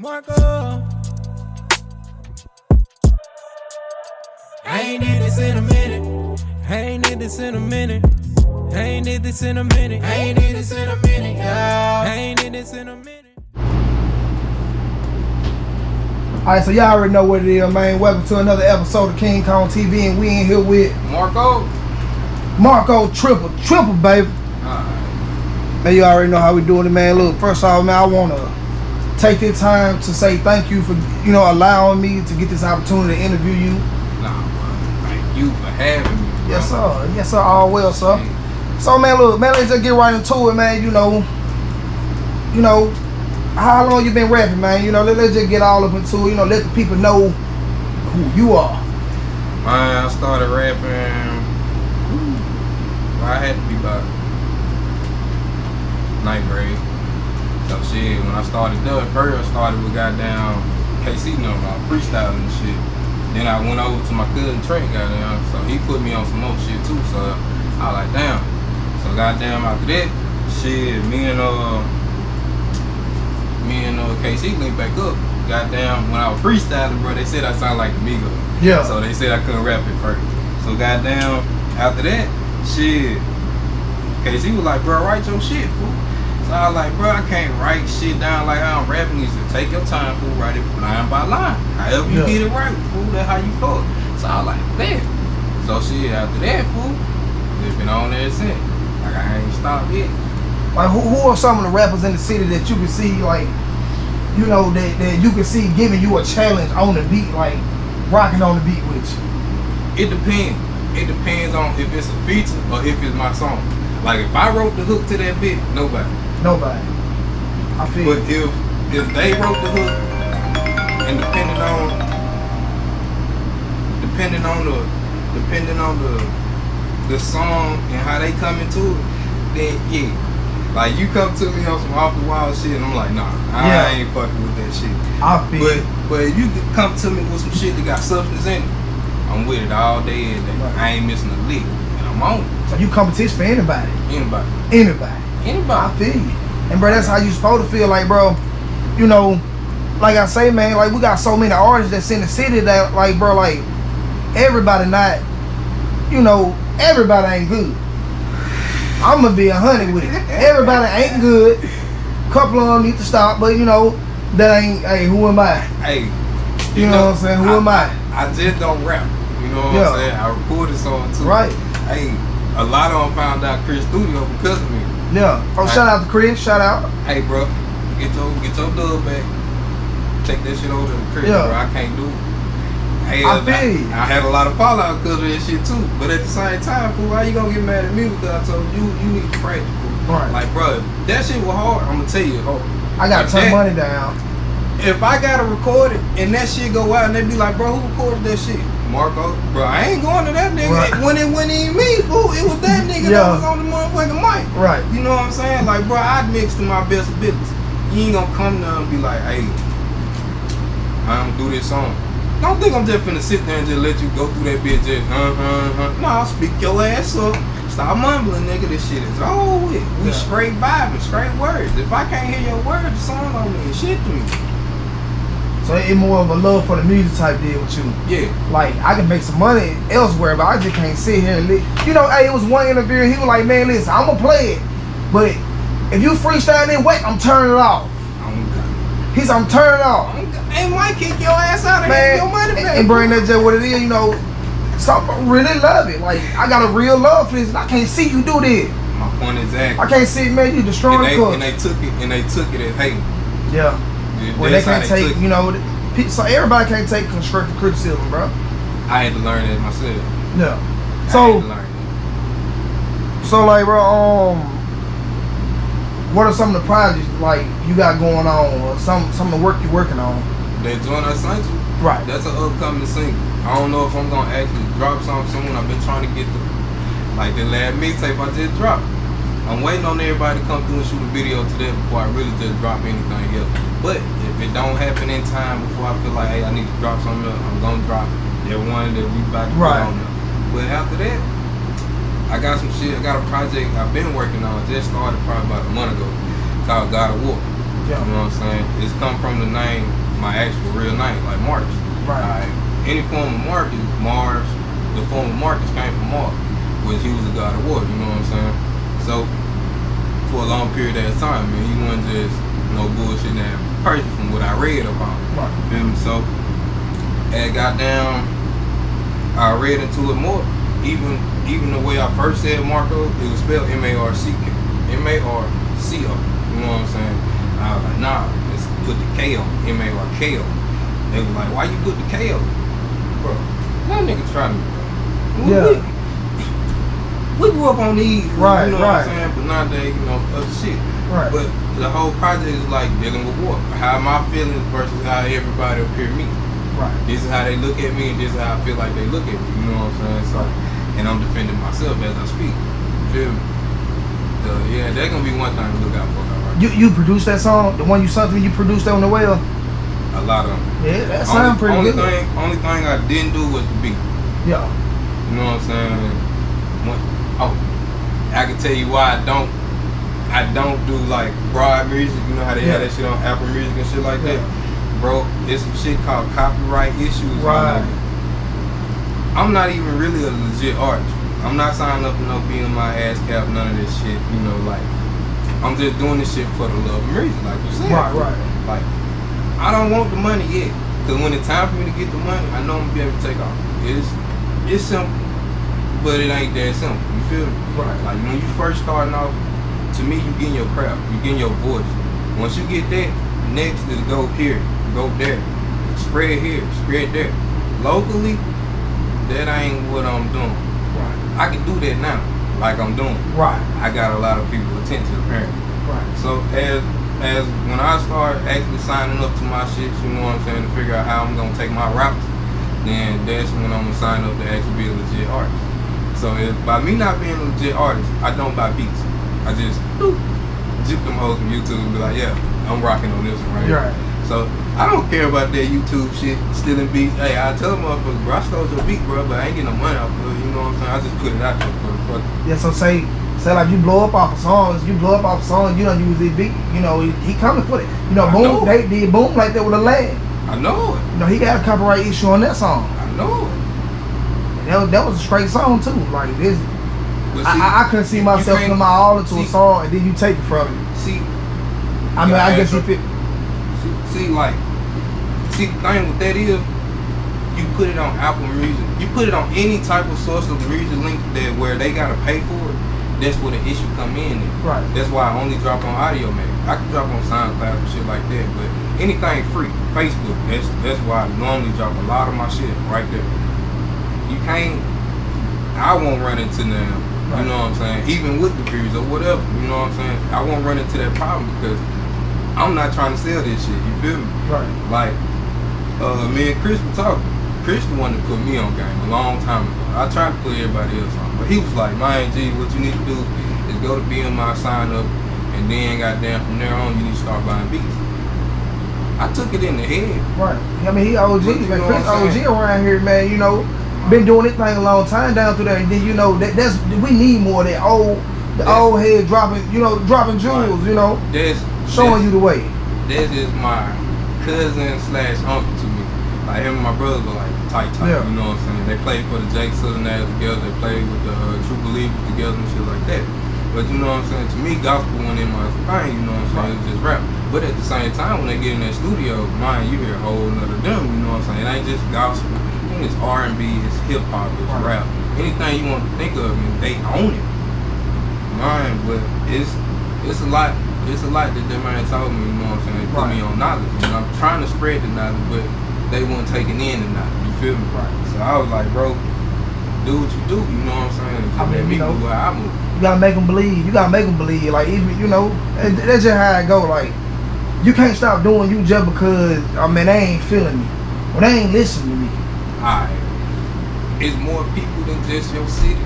Marko. I ain't did this in a minute. I ain't did this in a minute. I ain't did this in a minute. I ain't did this in a minute. Yeah. I ain't did this in a minute. Alright, so y'all already know what it is, man. Welcome to another episode of King Kong TV, and we in here with Marko triple, baby. Man, you already know how we doing it, man. Look, first off, man, I want to take this time to say thank you for, allowing me to get this opportunity to interview you. Thank you for having me, bro. Yes, sir. Yes, sir. All well, sir. So, man, look, man, let's just get right into it, man. How long you been rapping, man? Let's just get all up into it. Let the people know who you are. Man, I started rapping. I had to be about 9th grade. So shit, when I started doing first, I started with goddamn KC number, freestyling and shit. Then I went over to my cousin Trent, goddamn, so he put me on some more shit too. So I was like, damn. So goddamn, after that, shit, me and KC linked back up. Goddamn, when I was freestyling, bro, they said I sounded like Amigo. Yeah. So they said I couldn't rap at first. So goddamn, after that, shit, KC was like, bro, write your shit, fool. So I was like, bro, I can't write shit down like I'm rapping. He said, take your time, fool, write it line by line. However you get it right, fool, that's how you feel. So I was like, man. So shit, after that, fool, it's been on there since. Like, I ain't stopped yet. Like, who are some of the rappers in the city that you can see, like, that you can see giving you a challenge on the beat, like, rocking on the beat with you? It depends. It depends on if it's a feature or if it's my song. Like, if I wrote the hook to that bit, nobody. I feel. But if they wrote the hook, and depending on the song and how they come into it, then yeah. Like, you come to me on some off the wall shit, and I'm like, nah, I ain't fucking with that shit. I feel. But if you come to me with some shit that got substance in it, I'm with it all day and day. Right. I ain't missing a lick, and I'm on it. So you competition for anybody? Anybody. I feel you. And bro, that's how you supposed to feel, like, bro. Like I say, man, like, we got so many artists that's in the city that, like, bro, like, everybody not, everybody ain't good. I'm gonna be 100 with it. Everybody ain't good. Couple of them need to stop, but that ain't. Hey, who am I? Hey, you know what I'm saying? Who am I? I just don't rap. You know what I'm saying? I recorded songs too. Right. Hey, a lot of them found out Chris Studio because of me. Yeah. Oh, shout out to Chris. Shout out. Hey, bro, get your dub back. Take that shit over to the Chris, bro. I can't do it. Hey, I had a lot of fallout because of that shit too. But at the same time, fool, why you gonna get mad at me because I told you need to practice, fool? Right. Like, bro, that shit was hard. I'm gonna tell you, hard. I gotta turn money down. If I gotta record it and that shit go out and they be like, bro, who recorded that shit? Marko. Bro, I ain't going to that nigga. Right. When it wasn't even me, fool. It was that nigga that was on the motherfucking mic. Right. You know what I'm saying? Like, bro, I'd mix to my best ability. You ain't gonna come down and be like, hey, I'm gonna do this song. Don't think I'm just finna sit there and just let you go through that bitch just Nah, speak your ass up. Stop mumbling, nigga. This shit is over with. We straight vibing, straight words. If I can't hear your words, the song don't mean shit to me. So it's more of a love for the music type deal with you. Yeah. Like, I can make some money elsewhere, but I just can't sit here and hey, it was one interview, he was like, man, listen, I'm gonna play it, but if you freestyle it, wait, I'm turning it off. He said, I'm turning it off. Hey, might kick your ass out and get your money back. And bring that just what it is, some really love it. Like, I got a real love for this, and I can't see you do this. My point exactly. I can't see, man, you destroying the culture. And they took it as hate. Yeah. Well, they can't take, so everybody can't take constructive criticism, bro. I had to learn that myself. Yeah. So like, bro, what are some of the projects like you got going on, or some of the work you're working on? That Join Us Essential. Right. That's an upcoming single. I don't know if I'm gonna actually drop something soon. I've been trying to get the last mixtape I just dropped. I'm waiting on everybody to come through and shoot a video to that before I really just drop anything else. But if it don't happen in time before I feel like, hey, I need to drop something else, I'm gonna drop that one that we about to put on there. But after that, I got some shit. I got a project I've been working on. Just started probably about a month ago, called God of War. Yeah. You know what I'm saying? It's come from the name, my actual real name, like Mark. Right. Any form of Mark is Mars. The form of Marcus came from Mark, which he was the god of war. You know what I'm saying? So for a long period of time, man, he wasn't just no bullshit that person from what I read about him. Right. You feel me? So as got down, I read into it more. Even the way I first said Marko, it was spelled M-A-R-C-O. M-A-R-C-O. You know what I'm saying? I was like, nah, let's put the K on M-A-R-K-O. They was like, why you put the K on? Bro, that nigga try me, bro. Yeah. We grew up on these, right, you know right. what I'm saying? But nowadays, you know, other shit. Right. But the whole project is like dealing with war. How my feelings versus how everybody appear to me. Right. This is how they look at me, and this is how I feel like they look at me. You know what I'm saying? So, and I'm defending myself as I speak. You feel me? Yeah, that's gonna be one thing to look out for. Right? You produced that song, the one you sung to me. You produced that on the well. A lot of them. Yeah, that sounds pretty good. Only thing I didn't do was the beat. Yeah. You know what I'm saying? I can tell you why I don't do like broad music. You know how they have that shit on Apple Music and shit like that. Bro, there's some shit called copyright issues. Right. I'm not even really a legit artist. I'm not signing up for no BMI, ASCAP, none of this shit. You know, like I'm just doing this shit for the love of music, like you said. Right. Like I don't want the money yet, cause when it's time for me to get the money, I know I'm gonna be able to take off. It's simple, but it ain't that simple. You feel me? Right. Like when you first starting off, to me, you getting your craft, you getting your voice. Once you get that, next is go here, go there, spread here, spread there. Locally, that ain't what I'm doing. Right. I can do that now, like I'm doing. Right. I got a lot of people's attention apparently. Right. So as when I start actually signing up to my shit, you know what I'm saying, to figure out how I'm gonna take my routes, then that's when I'm gonna sign up to actually be a legit artist. So by me not being a legit artist, I don't buy beats. I just juke them hoes from YouTube and be like, yeah, I'm rocking on this one right here. Right. So I don't care about that YouTube shit, stealing beats. Hey, I tell motherfuckers, bro, I stole your beat, bro, but I ain't getting no money off of it. You know what I'm saying? I just put it out there for the fuck. Yeah. So say like you blow up off of songs, you don't use this beat. You know he coming for it. You know, boom, they did boom like that with a lag. I know it. You know he got a copyright issue on that song. I know it. That was a straight song too. Like this, See, I couldn't see myself putting my all into a song and then you take it from me. See, I mean, I guess you fit. See, the thing with that is, you put it on Apple Music, you put it on any type of source of music link that where they gotta pay for it. That's where the issue come in. Right. That's why I only drop on audio, man. I can drop on SoundCloud and shit like that, but anything free, Facebook. That's why I normally drop a lot of my shit right there. You can't. I won't run into them. You know what I'm saying? Even with the views or whatever. You know what I'm saying? I won't run into that problem because I'm not trying to sell this shit. You feel me? Right. Like, me and Chris were talking. Chris the one that put me on game a long time ago. I tried to put everybody else on, but he was like, "Man, G, what you need to do is go to BMI, sign up, and then goddamn from there on you need to start buying beats." I took it in the head. Right. I mean, he OG, You man. know Chris what I'm OG saying? around here, man. You know, been doing this thing a long time down through there, and then you know that's we need more of that old head dropping, dropping jewels. You know, showing you the way. This is my cousin / uncle to me. Like him and my brother were like tight. Yeah. You know what I'm saying? They played for the Jake Southern Ass together. They played with the True Believers together and shit like that. But you know what I'm saying? To me, gospel went in my thing. You know what I'm saying? It's just rap. But at the same time, when they get in that studio, man, you hear a whole nother them. You know what I'm saying? It ain't just gospel. It's R&B. It's hip hop. It's rap. Anything you want to think of, and they own it. Man, but it's a lot. It's a lot that man told me. You know what I'm saying? They put me on knowledge, and I'm trying to spread the knowledge, but they weren't taking in the knowledge. You feel me? Right. So I was like, bro, do what you do. You know what I'm saying? I mean, let me move where I move. You gotta make them believe. Like even that's just how it go. Like you can't stop doing you just because they ain't feeling me, or they ain't listening to me. Alright, it's more people than just your city.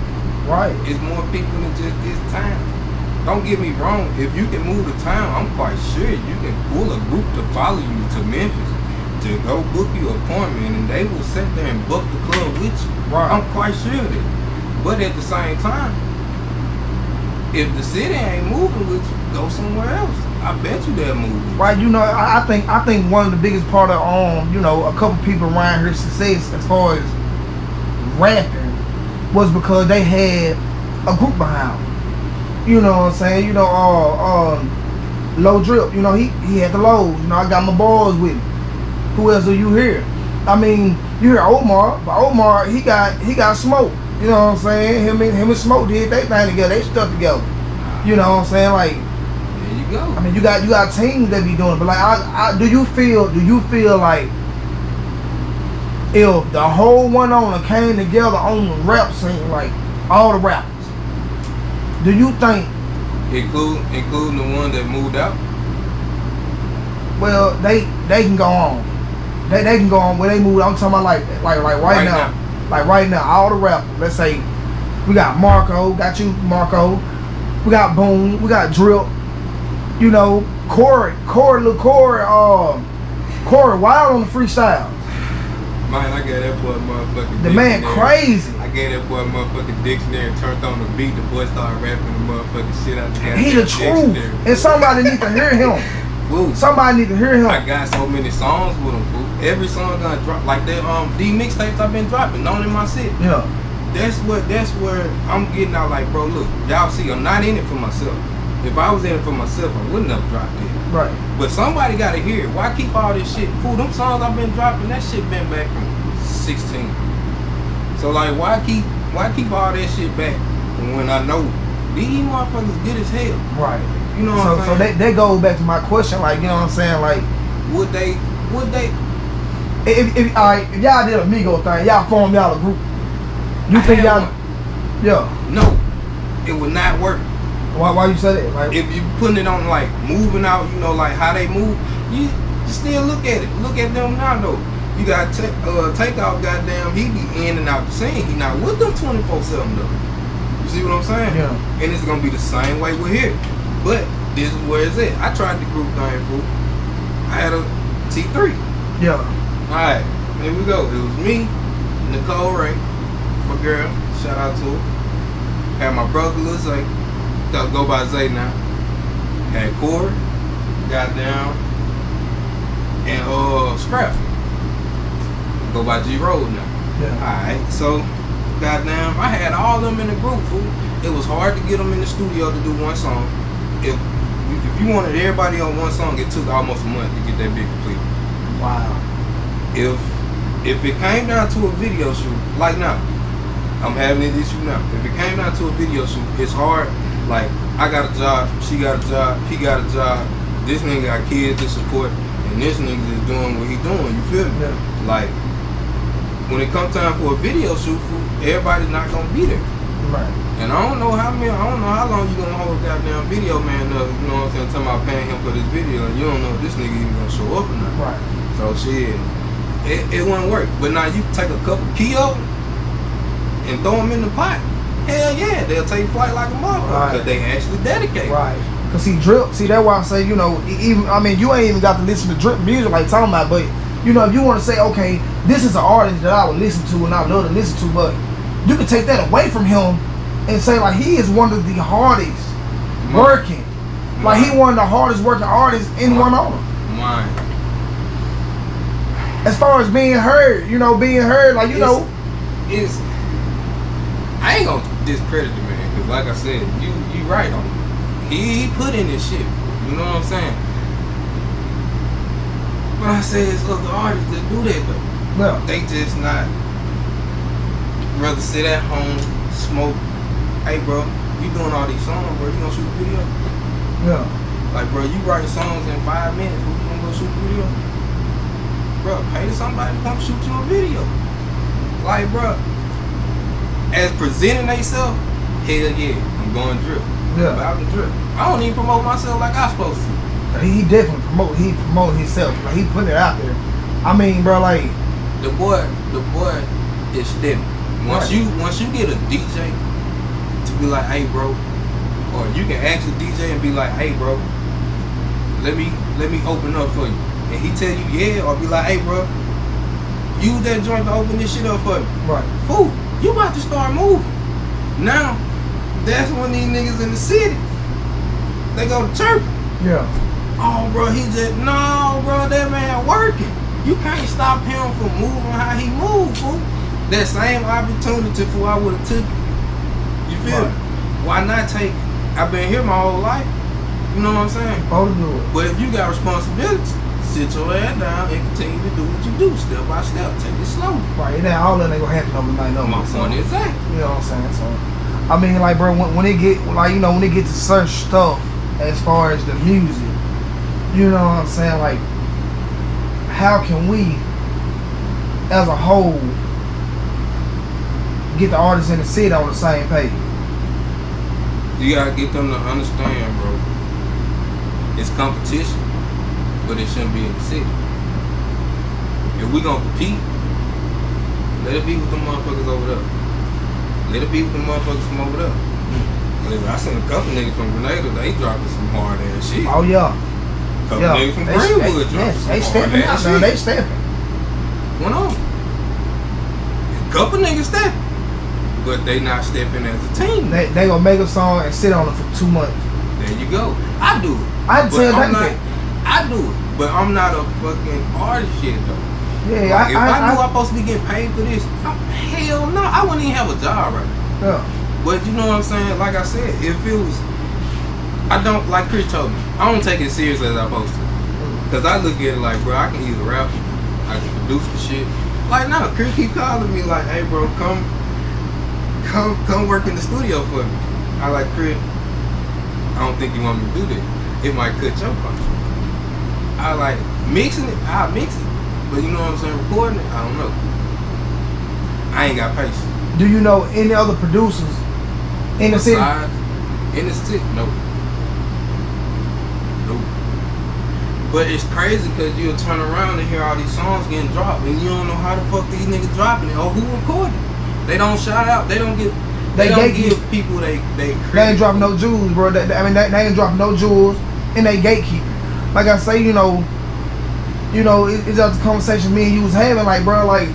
Right. It's more people than just this town. Don't get me wrong. If you can move to town, I'm quite sure you can pull a group to follow you to Memphis to go book you an appointment, and they will sit there and book the club with you. Right. I'm quite sure of that. But at the same time, if the city ain't moving with you, go somewhere else. I bet you that movie. Right, you know, I think one of the biggest part of you know, a couple people around here success as far as rapping was because they had a group behind them. You know what I'm saying? You know, Low Drip, you know, he had the lows. You know, I got my boys with him. Who else do you hear? I mean, you hear Omar, but Omar he got smoke. You know what I'm saying? Him and Smoke did they thing together. They stuck together. You know what I'm saying? Like, there you go. I mean, you got teams that be doing it, but like, do you feel like if the whole one owner came together on the rap scene, like all the rappers, do you think, including the one that moved out? Well, they can go on. They can go on where they moved. I'm talking about like right now. Like right now, all the rappers. Let's say we got Marko, got you, Marko. We got Boom, we got Drip. You know, Corey Wild on the freestyle. Man, I gave that boy a motherfucking The man crazy. I gave that boy a motherfucking dictionary, turned on the beat, the boy started rapping the motherfucking shit out the He the truth. dictionary. And somebody need to hear him. Fool. Somebody need to hear him. I got so many songs with him, fool. Every song gonna drop, like that D mixtapes I've been dropping, known in my city. Yeah. That's where I'm getting out, like, bro, look, y'all see, I'm not in it for myself. If I was in it for myself, I wouldn't have dropped it. Right. But somebody gotta hear it. Why keep all this shit? Fool, them songs I've been dropping, that shit been back from 16. So like, why keep all that shit back when I know these motherfuckers good as hell? Right. You know what I'm saying? So that goes back to my question, like, you know what I'm saying, like, would they if y'all did a Migo thing, y'all formed y'all a group. You think y'all? Yeah. No, it would not work. Why you say that? Like, if you putting it on, like, moving out, you know, like how they move, you still look at it. Look at them now though. You got Takeoff, goddamn, he be in and out the scene. He not with them 24/7 though. You see what I'm saying? Yeah. And it's gonna be the same way we're here. But this is where it's at. I tried the group thing, fool. I had a T3. Yeah. Alright, here we go. It was me, Nicole Ray, my girl, shout out to her. Had my brother Lil Zay, go by Zay now. Had Corey, goddamn, and Scrap, go by G Road now. Yeah. Alright, so goddamn, I had all them in the group, fool. It was hard to get them in the studio to do one song. If you wanted everybody on one song, it took almost a month to get that bit complete. Wow. If it came down to a video shoot, like now, I'm having this issue now. If it came down to a video shoot, it's hard. Like, I got a job, she got a job, he got a job, this nigga got kids to support, and this nigga is doing what he doing, you feel me? Yeah. Like, when it comes time for a video shoot, everybody's not gonna be there. Right. And I don't know how long you gonna hold a goddamn video man up, you know what I'm saying, talking about paying him for this video, and you don't know if this nigga even gonna show up or not. Right. So shit, it wouldn't work. But now you take a couple Keo and throw them in the pot. Hell yeah, they'll take flight like a motherfucker because they actually dedicate. Right. Cause see Drip, that's why I say, you know, even I mean you ain't even got to listen to Drip music like talking about, but you know, if you want to say, okay, this is an artist that I would listen to and I love to listen to, but you can take that away from him and say like he is one of the hardest working. Like he one of the hardest working artists in one owner. Mine. As far as being heard, you know, like you know, it's I ain't gonna discredit the man, cause like I said, you right on it. He put in this shit. You know what I'm saying? But I say it's other artists that do that though. yeah, They just not rather sit at home, smoke. Hey bro, you doing all these songs, bro? You gonna shoot a video? yeah, Like bro, you writing songs in 5 minutes, bro, you gonna go shoot a video? Bro, pay somebody to come shoot you a video. Like bro, as presenting themselves, hell yeah, I'm going drip. yeah. About the drip. I don't even promote myself like I'm supposed to. He definitely promote himself. Like he put it out there. I mean, bro, like The boy is steady. Once you get a DJ to be like, hey bro, or you can ask a DJ and be like, hey bro, let me open up for you. And he tell you yeah, or be like, hey bro, use that joint to open this shit up for me. right, Fool, you about to start moving. Now, that's when these niggas in the city, they go to church. yeah. oh, bro, no, bro, that man working. You can't stop him from moving how he moved, fool. That same opportunity, fool, I would have took it. You feel me? Why not take it? I've been here my whole life. You know what I'm saying? Oh, do it. But if you got responsibility, sit your ass down and continue to do what you do, step by step. Take it slow. Right, now all that ain't gonna happen overnight, no. My point is that. You know what I'm saying? So, I mean, like, bro, when it get, like, you know, when it get to certain stuff, as far as the music, you know what I'm saying? Like, how can we, as a whole, get the artists in the city on the same page? You gotta get them to understand, bro. It's competition, but it shouldn't be in the city. If we gonna compete, let it be with the motherfuckers over there. Let it be with the motherfuckers from over there. Cause I seen a couple niggas from Grenada, they dropping some hard ass shit. Oh yeah. Couple niggas from Greenwood dropping some they hard stepping ass out, shit. they stepping. Went on. A couple niggas stepping, but they not stepping as a team. They gonna make a song and sit on it for 2 months. There you go. I do it. I tell that. I do it, but I'm not a fucking artist yet though. Yeah, like, if I knew I'm supposed to be getting paid for this, hell no, I wouldn't even have a job right now. Yeah. But you know what I'm saying? Like I said, if it was, I don't, like Chris told me, I don't take it serious as I'm supposed to. Cause I look at it like, bro, I can either rap, I can produce the shit. Like now, Chris keep calling me like, hey bro, come work in the studio for me. I like, Chris, I don't think you want me to do that. It might cut your contract. I like mixing it, I'll mix it. But you know what I'm saying, recording it, I don't know. I ain't got patience. Do you know any other producers in the city? In the city? No. But it's crazy because you'll turn around and hear all these songs getting dropped and you don't know how the fuck these niggas dropping it or who recorded it. They don't shout out, they don't give people they credit. They ain't dropping no jewels, bro. They ain't dropping no jewels and they gatekeeping. Like I say, you know, it's just a conversation me and you was having, like, bro, like,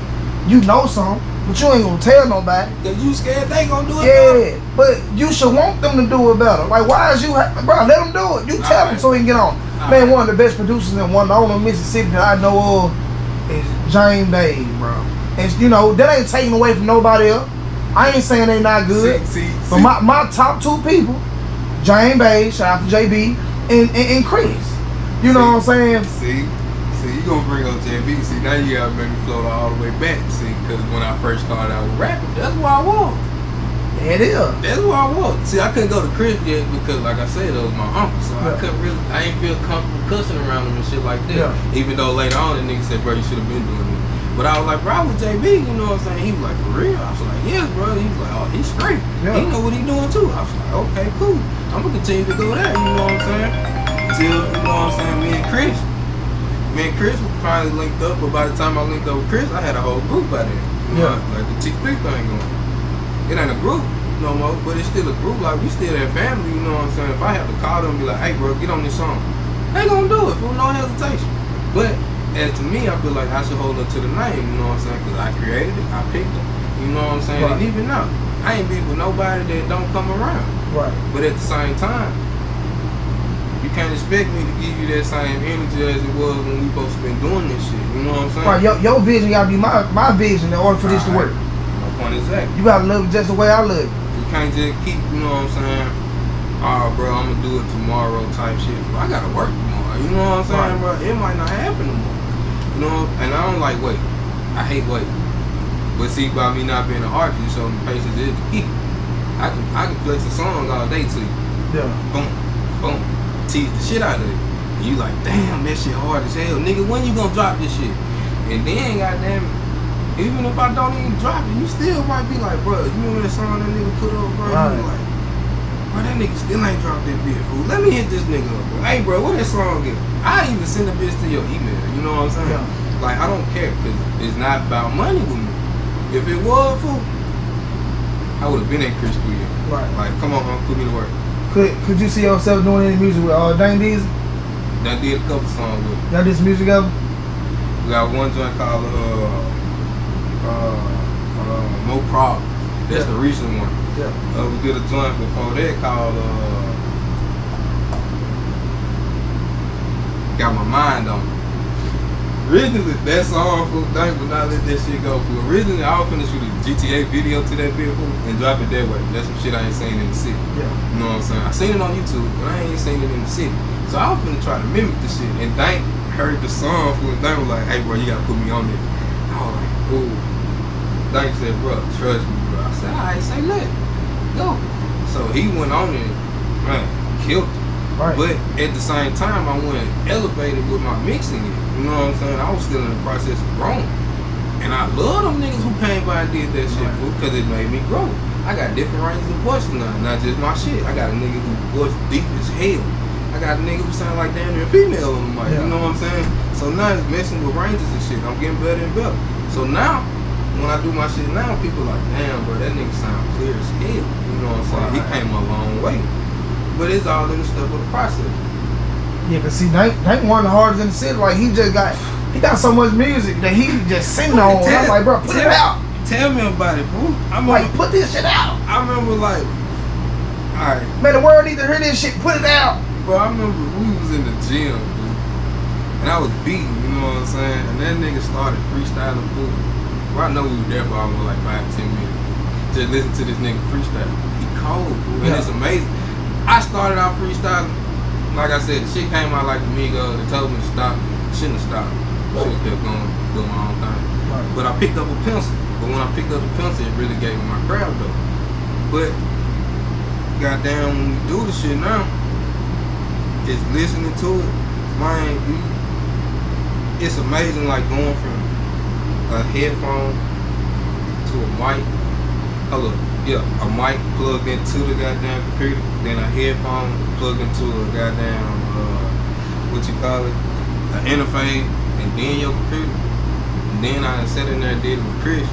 you know something, but you ain't gonna tell nobody. Cause you scared they gonna do it better. Yeah, but you should want them to do it better. Like, why is you, bro, let them do it. You tell them so he can get on. Man, one of the best producers and one of the only Mississippi that I know of is James Dave, bro. And, you know, that ain't taken away from nobody else. I ain't saying they not good. But my top two people, James Dave, shout out to JB, and Chris. You know what I'm saying? See, you gonna bring up JB. See, now you gotta make me float all the way back. See, because when I first started out with rapping, that's where I was. It is. That's where I was. See, I couldn't go to Chris yet because, like I said, that was my uncle. So I ain't feel comfortable cussing around him and shit like that. Yeah. Even though later on, the nigga said, bro, you should have been doing it. But I was like, bro, I was JB, you know what I'm saying? He was like, for real? I was like, yes, bro. He was like, oh, he's straight. Yeah. He know what he doing too. I was like, okay, cool. I'm gonna continue to go there, you know what I'm saying? Till, you know what I'm saying, me and Chris finally linked up, but by the time I linked up with Chris, I had a whole group by then. You know, like the T3 thing going. It ain't a group no more, but it's still a group. Like, we still that family, you know what I'm saying? If I have to call them and be like, hey bro, get on this song, they gonna do it with no hesitation. But as to me, I feel like I should hold up to the name, you know what I'm saying? Because I created it, I picked it, you know what I'm saying? Right. And even now, I ain't beef with nobody that don't come around. Right. But at the same time, you can't expect me to give you that same energy as it was when we supposed to been doing this shit. You know what I'm saying? Right, your vision gotta be my vision in order for this to work. My point is that. You gotta live just the way I live. You can't just keep, you know what I'm saying? Oh, bro, I'm gonna do it tomorrow type shit. I gotta work tomorrow. You know what I'm saying, bro? It might not happen tomorrow. You know, and I don't like wait. I hate wait. But see, by me not being an artist, you show me patience is the key. I can flex a song all day to you. Yeah. Boom, boom. Tease the shit out of it. And you like, damn, that shit hard as hell. Nigga, when you gonna drop this shit? And then, goddamn it, even if I don't even drop it, you still might be like, bro, you remember that song that nigga put up, bro? Right. You like, bro, that nigga still ain't dropped that bitch, fool. Let me hit this nigga up, bro. Hey, bro, what that song get? I even send a bitch to your email, you know what I'm saying? Yeah. Like, I don't care, because it's not about money with me. If it was, fool, I would have been at Chris Studio. Right. Like, come on, put me to work. Could you see yourself doing any music with Dang Diesel? Done did a couple songs with him. Y'all did some music together? We got one joint called No Problem. That's the recent one. Yeah. We did a joint before that called got my mind on it. Originally, that song, fool, Dank would not let that shit go, fool. Originally, I was finna shoot a GTA video to that bit, fool, and drop it that way. That's some shit I ain't seen in the city. Yeah. You know what I'm saying? I seen it on YouTube, but I ain't seen it in the city. So I was finna try to mimic the shit, and Dank heard the song, fool, and Dank was like, hey, bro, you gotta put me on this. I was like, ooh. Dank said, bro, trust me, bro. I said, alright, say let go. So he went on it, man, killed it. Right. But at the same time, I went elevated with my mixing it. You know what I'm saying? I was still in the process of growing. And I love them niggas who came by and did that shit, fool, because it made me grow. I got different ranges of voice now, not just my shit. I got a nigga who voice deep as hell. I got a nigga who sound like damn near a female on the mic. You know what I'm saying? So now it's messing with ranges and shit. I'm getting better and better. So now, when I do my shit now, people like, damn, bro, that nigga sound clear as hell. You know what I'm saying? He came a long way. But it's all in the stuff of the process. Yeah, cause see, Dank one of the hardest in the city. Like he got so much music that he just sitting on. I'm like, bro, put it out. Tell me about it, fool. I'm like, put this shit out. I remember like, alright. Man, the world need to hear this shit. Put it out. Bro, I remember we was in the gym, fool, and I was beating. You know what I'm saying? And that nigga started freestyling, fool. Bro, I know we were there for almost like 5-10 minutes. Just listen to this nigga freestyle. He cold, fool, and it's amazing. I started out freestyling. Like I said, the shit came out like the Migos. They told me to stop. Shouldn't have stopped. Should have kept going, doing my own thing. Right. But I picked up a pencil. But when I picked up the pencil, it really gave me my crowd though. But goddamn, when we do the shit now, it's listening to it. Man, it's amazing. Like going from a headphone to a mic. Hold up. Yeah, a mic plugged into the goddamn computer, then a headphone plugged into a goddamn, what you call it, an interface, and then your computer. And then I sat in there and did it with Chris,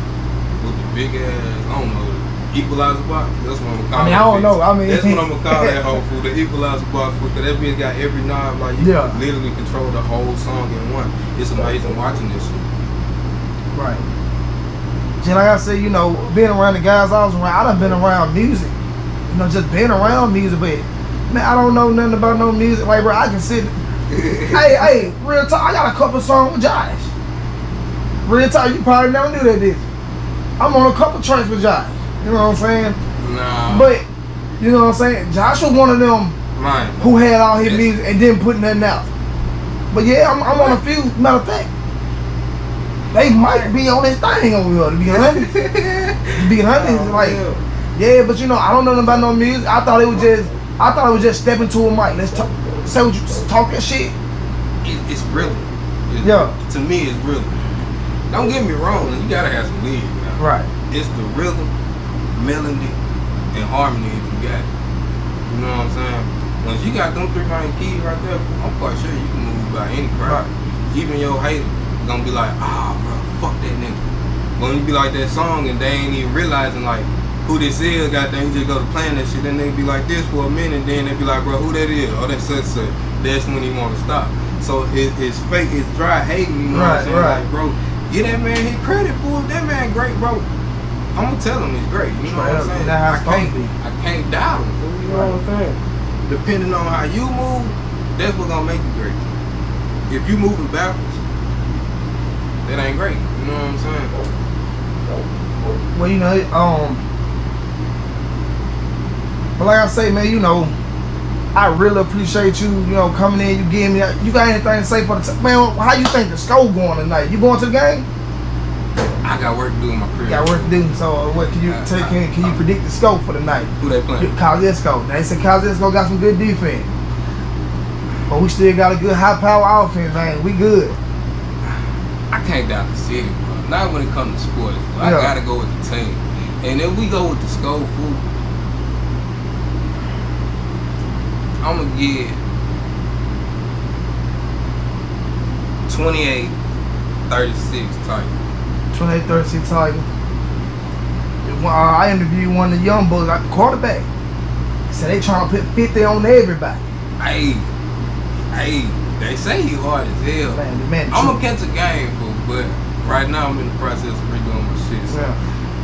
with the big ass, I don't know, equalizer box. That's what I'm gonna call it. I don't know. That's what I'm gonna call that whole food, the equalizer box, because that bitch got every knob, like you can literally control the whole song in one. It's amazing watching this shit. Right. And like I said, you know, being around the guys I was around, I done been around music. You know, just being around music, but man, I don't know nothing about no music. Like, bro, I can sit. hey, real talk, I got a couple songs with Josh. Real talk, you probably never knew that, did you? I'm on a couple tracks with Josh. You know what I'm saying? Nah. But, you know what I'm saying? Josh was one of them who had all his music and didn't put nothing out. But yeah, I'm on a few, matter of fact. They might be on this thing over here, to be honest. To be honest, like, yeah, but you know, I don't know nothing about no music. I thought it was just step into a mic. Let's talk, say what you talk that shit. It's real. To me, it's real. Don't get me wrong, you gotta have some lyrics. Right. It's the rhythm, melody, and harmony if you got it. You know what I'm saying? Once you got them 3 main keys right there, I'm quite sure you can move by any crowd. Right. Even your hater gonna be like, bro, fuck that nigga. But when you be like that song and they ain't even realizing like who this is, goddamn, you just go to playing that shit, then they be like this for a minute, then they be like, bro, who that is? Oh, that's such. That's when he wanna stop. So it's fake, it's dry hating, you know what I'm saying? Like, bro, get that man his credit for it. That man great, bro. I'm gonna tell him it's great. You know what I'm saying? I can't doubt him. You know what I'm saying? Depending on how you move, that's what's gonna make you great. If you moving backwards, that ain't great. You know what I'm saying? Well, you know, but like I say, man, you know, I really appreciate you, you know, coming in. You giving me, you got anything to say for the man? How you think the score going tonight? You going to the game? I got work to do in my career. Got work to do. So what can you can you predict the score for the night? Who they playing? Kazisco. They said Kazisco got some good defense, but we still got a good high power offense, man. We good. I can't doubt the city, bro. Not when it comes to sports, bro. I gotta go with the team. And if we go with the score, fool, I'm gonna get 28-36 Tigers. 28-36 Tigers. I interviewed one of the young boys, like the quarterback. He said they trying to put 50 on everybody. Hey, they say he hard as hell. Man, I'm gonna catch a game, fool, but right now I'm in the process of redoing my shit. So. Yeah.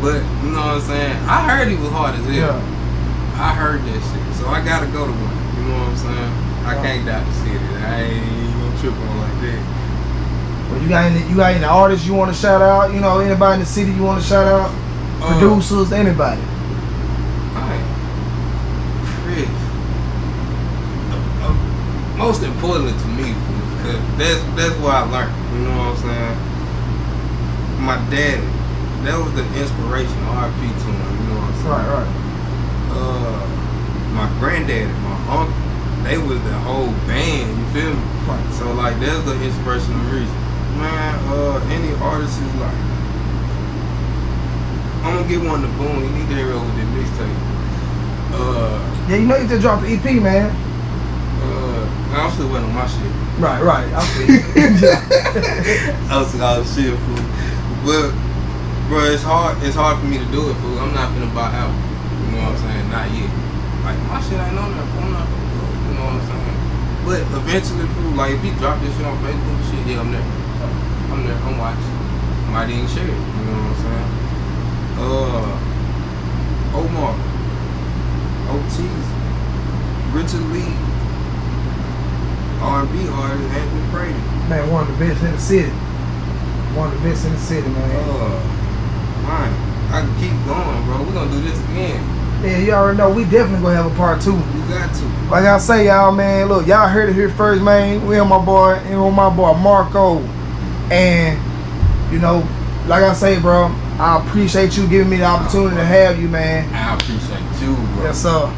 But you know what I'm saying? I heard he was hard as hell. Yeah. I heard that shit, so I gotta go to one. You know what I'm saying? I can't doubt the city. I ain't gonna trip on like that. Well, you got any artists you want to shout out? You know, anybody in the city you want to shout out? Producers, anybody. Alright. Chris. Most importantly to me, because that's what I learned. You know what I'm saying? My daddy, that was the inspiration. RIP to him. You know what I'm saying? Right. My granddaddy, my uncle, they was the whole band. You feel me? Right. So like, that's the inspirational reason. Man, any artist is like, I'm gonna get one to Boom. You need to hear over the mixtape. Yeah, you know you just dropped the EP, man. I'm still waiting on my shit. Right. I feel you. I was shit, fool. But, bro, it's hard for me to do it, fool. I'm not finna buy out. You know what I'm saying? Not yet. Like, my shit ain't on there, fool. I'm not finna do it. You know what I'm saying? But eventually, fool, like, if he drop this shit on Facebook, shit, yeah, I'm there. I'm watching. Might even share it. You know what I'm saying? Omar, OT's, Richard Lee, R&B artist, Anthony Brady. Man, one of the best in the city. Man. Man, I can keep going, bro. We're gonna do this again. Yeah, you already know we definitely gonna have a part 2. You got to. Like I say, y'all, man, look, y'all heard it here first, man. We on my boy Marko. And, you know, like I say, bro, I appreciate you giving me the opportunity to have you, man. I appreciate you, bro. Yes, sir.